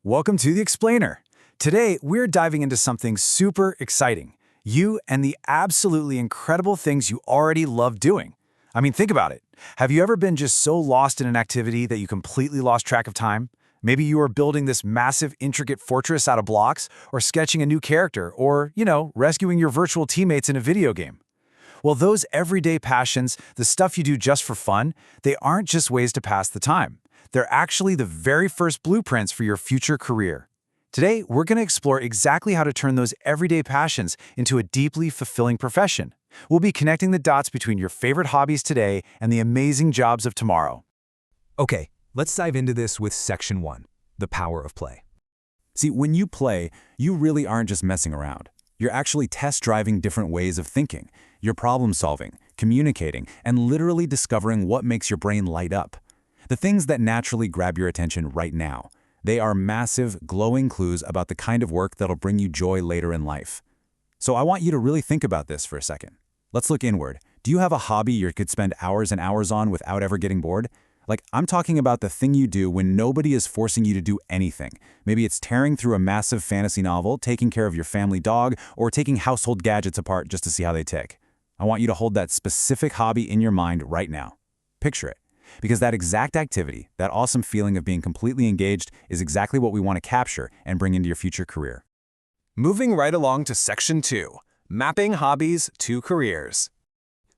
Welcome to The Explainer. Today, we're diving into something super exciting. You and the absolutely incredible things you already love doing. I mean, think about it. Have you ever been just so lost in an activity that you completely lost track of time? Maybe you are building this massive, intricate fortress out of blocks, or sketching a new character, or, rescuing your virtual teammates in a video game. Well, those everyday passions, the stuff you do just for fun, they aren't just ways to pass the time. They're actually the very first blueprints for your future career. Today, we're going to explore exactly how to turn those everyday passions into a deeply fulfilling profession. We'll be connecting the dots between your favorite hobbies today and the amazing jobs of tomorrow. Okay, let's dive into this with Section 1, the power of play. See, when you play, you really aren't just messing around. You're actually test-driving different ways of thinking. You're problem-solving, communicating, and literally discovering what makes your brain light up. The things that naturally grab your attention right now. They are massive, glowing clues about the kind of work that'll bring you joy later in life. So I want you to really think about this for a second. Let's look inward. Do you have a hobby you could spend hours and hours on without ever getting bored? I'm talking about the thing you do when nobody is forcing you to do anything. Maybe it's tearing through a massive fantasy novel, taking care of your family dog, or taking household gadgets apart just to see how they tick. I want you to hold that specific hobby in your mind right now. Picture it. Because that exact activity, that awesome feeling of being completely engaged, is exactly what we want to capture and bring into your future career. Moving right along to Section 2, mapping hobbies to careers.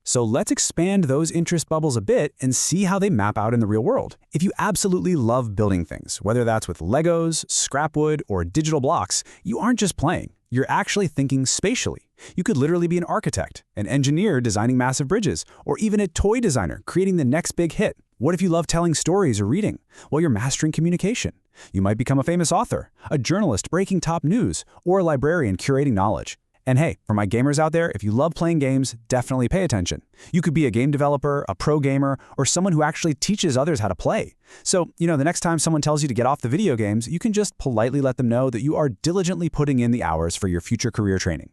So let's expand those interest bubbles a bit and see how they map out in the real world. If you absolutely love building things, whether that's with Legos, scrap wood, or digital blocks, you aren't just playing. You're actually thinking spatially. You could literally be an architect, an engineer designing massive bridges, or even a toy designer creating the next big hit. What if you love telling stories or reading? Well, you're mastering communication. You might become a famous author, a journalist breaking top news, or a librarian curating knowledge. And hey, for my gamers out there, if you love playing games, definitely pay attention. You could be a game developer, a pro gamer, or someone who actually teaches others how to play. So, the next time someone tells you to get off the video games, you can just politely let them know that you are diligently putting in the hours for your future career training.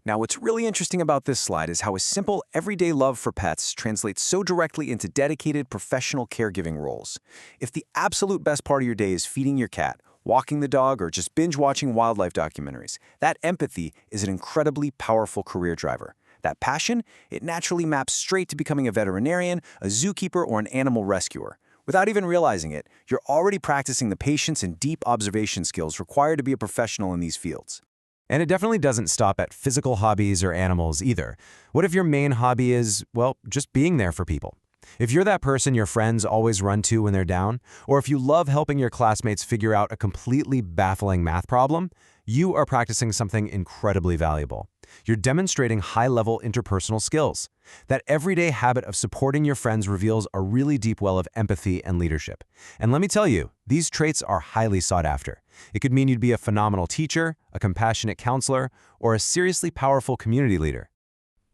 Now, what's really interesting about this slide is how a simple, everyday love for pets translates so directly into dedicated professional caregiving roles. If the absolute best part of your day is feeding your cat, walking the dog, or just binge-watching wildlife documentaries, that empathy is an incredibly powerful career driver. That passion, it naturally maps straight to becoming a veterinarian, a zookeeper, or an animal rescuer. Without even realizing it, you're already practicing the patience and deep observation skills required to be a professional in these fields. And it definitely doesn't stop at physical hobbies or animals either. What if your main hobby is, well, just being there for people? If you're that person your friends always run to when they're down, or if you love helping your classmates figure out a completely baffling math problem, you are practicing something incredibly valuable. You're demonstrating high-level interpersonal skills. That everyday habit of supporting your friends reveals a really deep well of empathy and leadership. And let me tell you, these traits are highly sought after. It could mean you'd be a phenomenal teacher, a compassionate counselor, or a seriously powerful community leader.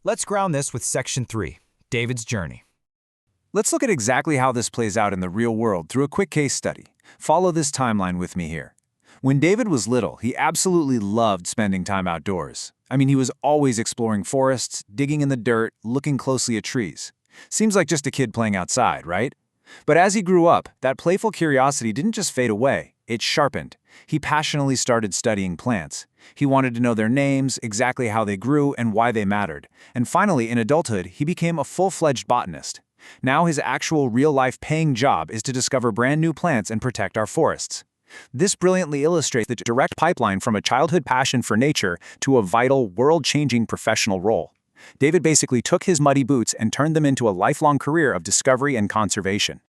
Let's ground this with Section 3, David's journey. Let's look at exactly how this plays out in the real world through a quick case study. Follow this timeline with me here. When David was little, he absolutely loved spending time outdoors. He was always exploring forests, digging in the dirt, looking closely at trees. Seems like just a kid playing outside, right? But as he grew up, that playful curiosity didn't just fade away, it sharpened. He passionately started studying plants. He wanted to know their names, exactly how they grew, and why they mattered. And finally, in adulthood, he became a full-fledged botanist. Now his actual real-life paying job is to discover brand new plants and protect our forests. This brilliantly illustrates the direct pipeline from a childhood passion for nature to a vital, world-changing professional role. David basically took his muddy boots and turned them into a lifelong career of discovery and conservation.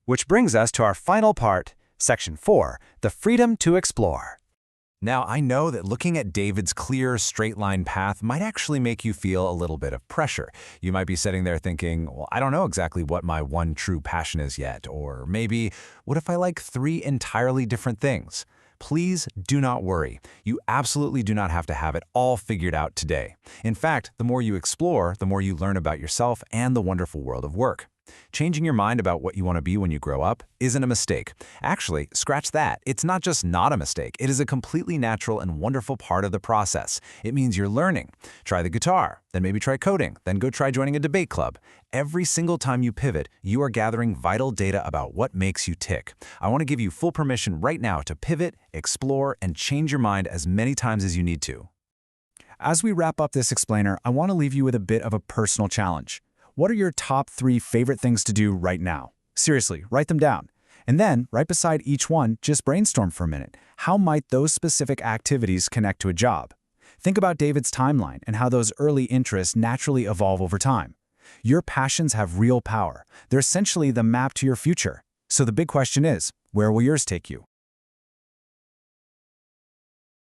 Which brings us to our final part, Section 4, the freedom to explore. Now, I know that looking at David's clear, straight-line path might actually make you feel a little bit of pressure. You might be sitting there thinking, well, I don't know exactly what my one true passion is yet, or maybe, what if I like 3 entirely different things? Please do not worry. You absolutely do not have to have it all figured out today. In fact, the more you explore, the more you learn about yourself and the wonderful world of work. Changing your mind about what you want to be when you grow up isn't a mistake. Actually, scratch that. It's not just not a mistake. It is a completely natural and wonderful part of the process. It means you're learning. Try the guitar, then maybe try coding, then go try joining a debate club. Every single time you pivot, you are gathering vital data about what makes you tick. I want to give you full permission right now to pivot, explore, and change your mind as many times as you need to. As we wrap up this explainer, I want to leave you with a bit of a personal challenge. What are your top 3 favorite things to do right now? Seriously, write them down. And then, right beside each one, just brainstorm for a minute. How might those specific activities connect to a job? Think about David's timeline and how those early interests naturally evolve over time. Your passions have real power. They're essentially the map to your future. So the big question is, where will yours take you?